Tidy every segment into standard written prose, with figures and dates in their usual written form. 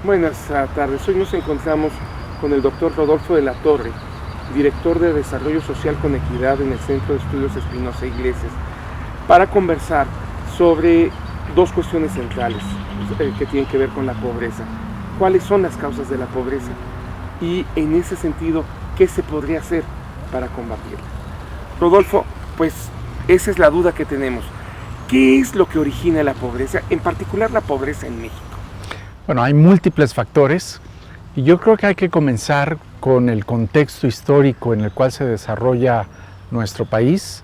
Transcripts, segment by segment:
Buenas tardes. Hoy nos encontramos con el doctor Rodolfo de la Torre, director de Desarrollo Social con Equidad en el Centro de Estudios Espinosa Iglesias, para conversar sobre dos cuestiones centrales que tienen que ver con la pobreza. ¿Cuáles son las causas de la pobreza? Y en ese sentido, ¿qué se podría hacer para combatirla? Rodolfo, pues esa es la duda que tenemos. ¿Qué es lo que origina la pobreza, en particular la pobreza en México? Bueno, hay múltiples factores y yo creo que hay que comenzar con el contexto histórico en el cual se desarrolla nuestro país.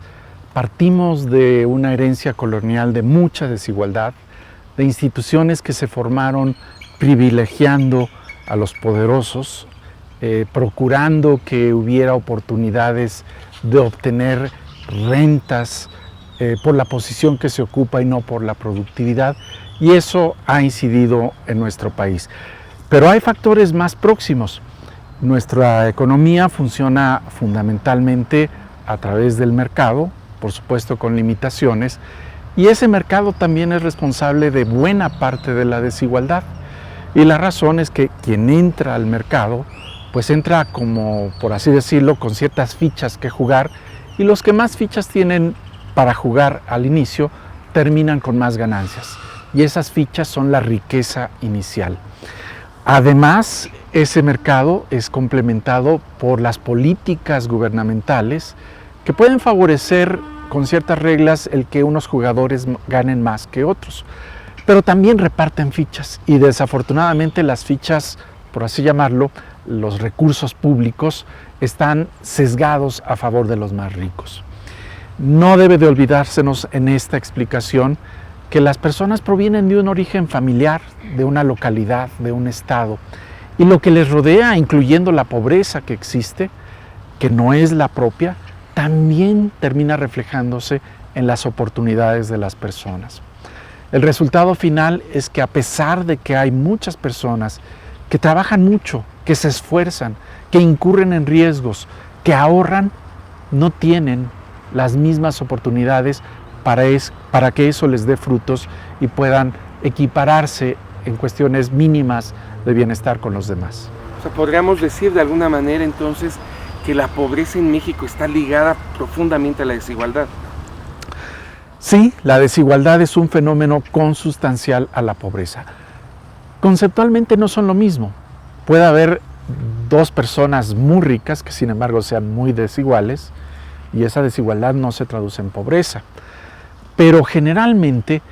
Partimos de una herencia colonial de mucha desigualdad, de instituciones que se formaron privilegiando a los poderosos, procurando que hubiera oportunidades de obtener rentas por la posición que se ocupa y no por la productividad, y eso ha incidido en nuestro país. Pero hay factores más próximos. Nuestra economía funciona fundamentalmente a través del mercado, por supuesto con limitaciones, y ese mercado también es responsable de buena parte de la desigualdad. Y la razón es que quien entra al mercado, pues entra como, por así decirlo, con ciertas fichas que jugar, y los que más fichas tienen para jugar al inicio terminan con más ganancias. Y esas fichas son la riqueza inicial. Además, ese mercado es complementado por las políticas gubernamentales que pueden favorecer con ciertas reglas el que unos jugadores ganen más que otros. Pero también reparten fichas y desafortunadamente las fichas, por así llamarlo, los recursos públicos están sesgados a favor de los más ricos. No debe de olvidársenos en esta explicación que las personas provienen de un origen familiar, de una localidad, de un estado, y lo que les rodea, incluyendo la pobreza que existe, que no es la propia, también termina reflejándose en las oportunidades de las personas. El resultado final es que a pesar de que hay muchas personas que trabajan mucho, que se esfuerzan, que incurren en riesgos, que ahorran, no tienen las mismas oportunidades para que eso les dé frutos y puedan equipararse en cuestiones mínimas de bienestar con los demás. O sea, podríamos decir de alguna manera entonces que la pobreza en México está ligada profundamente a la desigualdad. Sí, la desigualdad es un fenómeno consustancial a la pobreza. Conceptualmente no son lo mismo. Puede haber dos personas muy ricas que sin embargo sean muy desiguales y esa desigualdad no se traduce en pobreza. Pero generalmente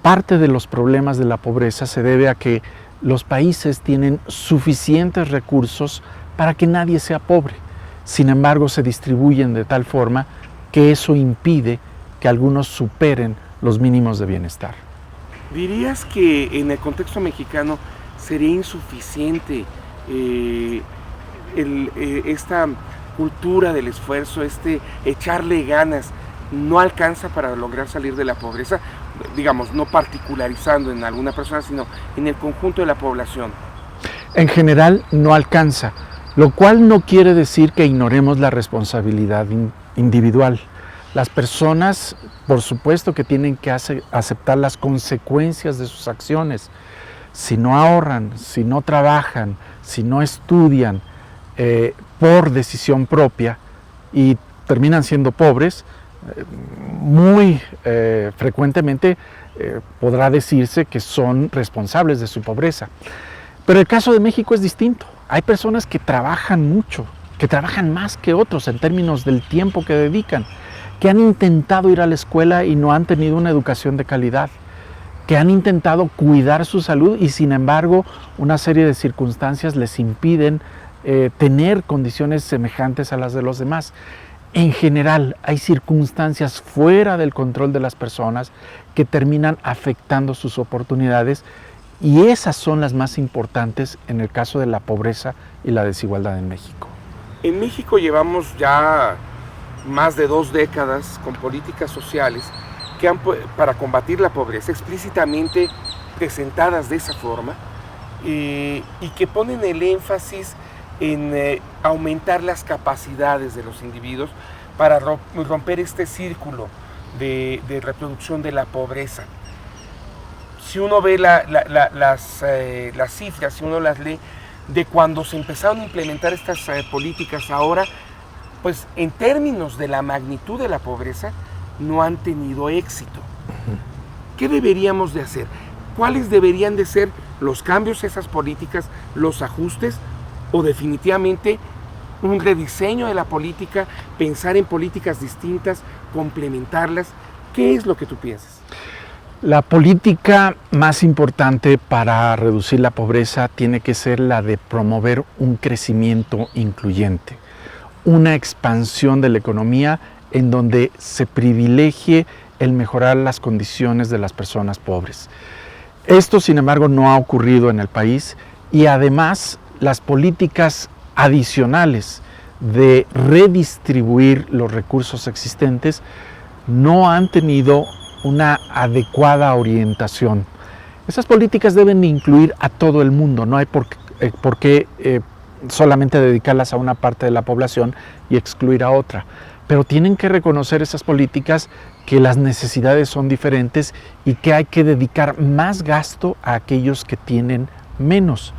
parte de los problemas de la pobreza se debe a que los países tienen suficientes recursos para que nadie sea pobre. Sin embargo, se distribuyen de tal forma que eso impide que algunos superen los mínimos de bienestar. ¿Dirías que en el contexto mexicano sería insuficiente esta cultura del esfuerzo, echarle ganas, no alcanza para lograr salir de la pobreza? Digamos, no particularizando en alguna persona, sino en el conjunto de la población. En general no alcanza, lo cual no quiere decir que ignoremos la responsabilidad individual. Las personas, por supuesto que tienen que aceptar las consecuencias de sus acciones. Si no ahorran, si no trabajan, si no estudian por decisión propia y terminan siendo pobres, muy frecuentemente podrá decirse que son responsables de su pobreza. Pero el caso de México es distinto. Hay personas que trabajan mucho, que trabajan más que otros en términos del tiempo que dedican, que han intentado ir a la escuela y no han tenido una educación de calidad, que han intentado cuidar su salud y sin embargo una serie de circunstancias les impiden tener condiciones semejantes a las de los demás. En general hay circunstancias fuera del control de las personas que terminan afectando sus oportunidades y esas son las más importantes en el caso de la pobreza y la desigualdad en México. En México llevamos ya más de 2 décadas con políticas sociales que para combatir la pobreza explícitamente presentadas de esa forma y que ponen el énfasis en aumentar las capacidades de los individuos para romper este círculo de reproducción de la pobreza. si uno ve las cifras, si uno las lee, de cuando se empezaron a implementar estas políticas ahora, pues en términos de la magnitud de la pobreza, no han tenido éxito. ¿Qué deberíamos de hacer? ¿Cuáles deberían de ser los cambios a esas políticas, los ajustes, o definitivamente un rediseño de la política, pensar en políticas distintas, complementarlas? ¿Qué es lo que tú piensas? La política más importante para reducir la pobreza tiene que ser la de promover un crecimiento incluyente, una expansión de la economía en donde se privilegie el mejorar las condiciones de las personas pobres. Esto, sin embargo, no ha ocurrido en el país, y además las políticas adicionales de redistribuir los recursos existentes no han tenido una adecuada orientación. Esas políticas deben incluir a todo el mundo, no hay por qué solamente dedicarlas a una parte de la población y excluir a otra. Pero tienen que reconocer esas políticas que las necesidades son diferentes y que hay que dedicar más gasto a aquellos que tienen menos.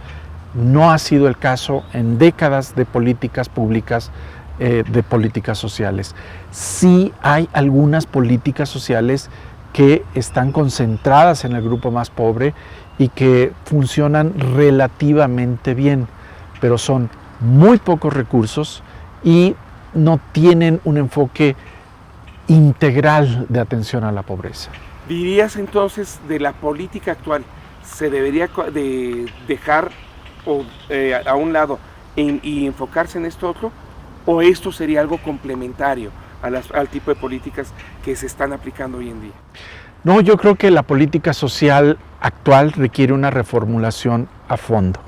No ha sido el caso en décadas de políticas públicas, de políticas sociales. Sí hay algunas políticas sociales que están concentradas en el grupo más pobre y que funcionan relativamente bien, pero son muy pocos recursos y no tienen un enfoque integral de atención a la pobreza. ¿Dirías entonces de la política actual se debería de dejar a un lado y enfocarse en esto otro, o esto sería algo complementario al tipo de políticas que se están aplicando hoy en día? No, yo creo que la política social actual requiere una reformulación a fondo,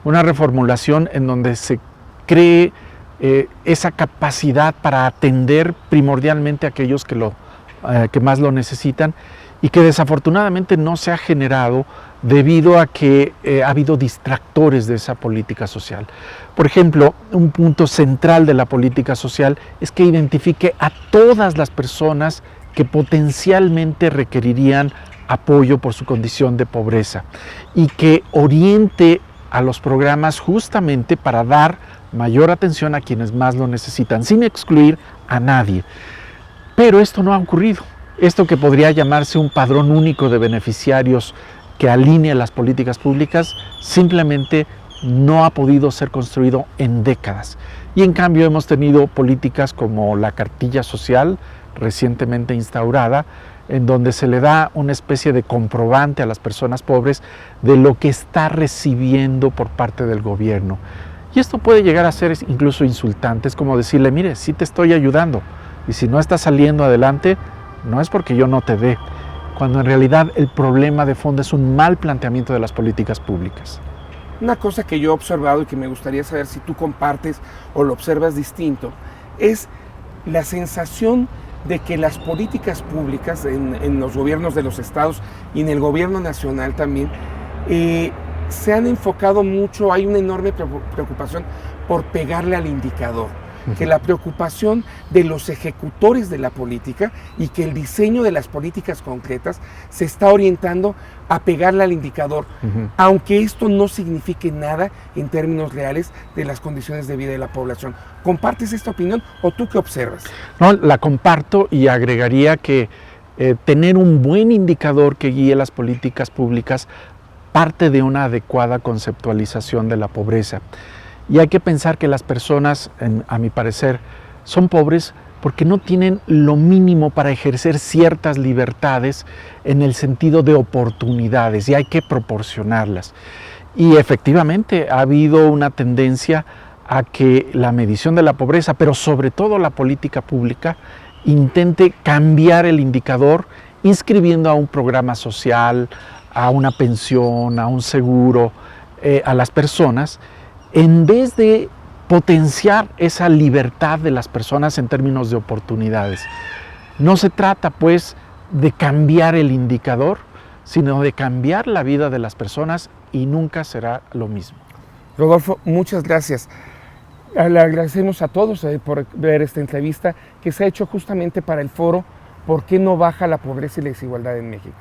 una reformulación en donde se cree esa capacidad para atender primordialmente a aquellos que más lo necesitan, y que desafortunadamente no se ha generado debido a que ha habido distractores de esa política social. Por ejemplo, un punto central de la política social es que identifique a todas las personas que potencialmente requerirían apoyo por su condición de pobreza, y que oriente a los programas justamente para dar mayor atención a quienes más lo necesitan, sin excluir a nadie. Pero esto no ha ocurrido. Esto, que podría llamarse un padrón único de beneficiarios que alinea las políticas públicas, simplemente no ha podido ser construido en décadas. Y en cambio hemos tenido políticas como la cartilla social, recientemente instaurada, en donde se le da una especie de comprobante a las personas pobres de lo que está recibiendo por parte del gobierno. Y esto puede llegar a ser incluso insultante. Es como decirle: mire, sí te estoy ayudando, y si no estás saliendo adelante, no es porque yo no te dé, cuando en realidad el problema de fondo es un mal planteamiento de las políticas públicas. Una cosa que yo he observado y que me gustaría saber si tú compartes o lo observas distinto, es la sensación de que las políticas públicas en los gobiernos de los estados y en el gobierno nacional también se han enfocado mucho, hay una enorme preocupación por pegarle al indicador, que la preocupación de los ejecutores de la política y que el diseño de las políticas concretas se está orientando a pegarle al indicador, aunque esto no signifique nada en términos reales de las condiciones de vida de la población. ¿Compartes esta opinión o tú qué observas? No, la comparto, y agregaría que tener un buen indicador que guíe las políticas públicas parte de una adecuada conceptualización de la pobreza. Y hay que pensar que las personas, a mi parecer, son pobres porque no tienen lo mínimo para ejercer ciertas libertades en el sentido de oportunidades, y hay que proporcionarlas. Y efectivamente ha habido una tendencia a que la medición de la pobreza, pero sobre todo la política pública, intente cambiar el indicador inscribiendo a un programa social, a una pensión, a un seguro, a las personas, en vez de potenciar esa libertad de las personas en términos de oportunidades. No se trata, pues, de cambiar el indicador, sino de cambiar la vida de las personas, y nunca será lo mismo. Rodolfo, muchas gracias. Le agradecemos a todos por ver esta entrevista que se ha hecho justamente para el foro ¿Por qué no baja la pobreza y la desigualdad en México?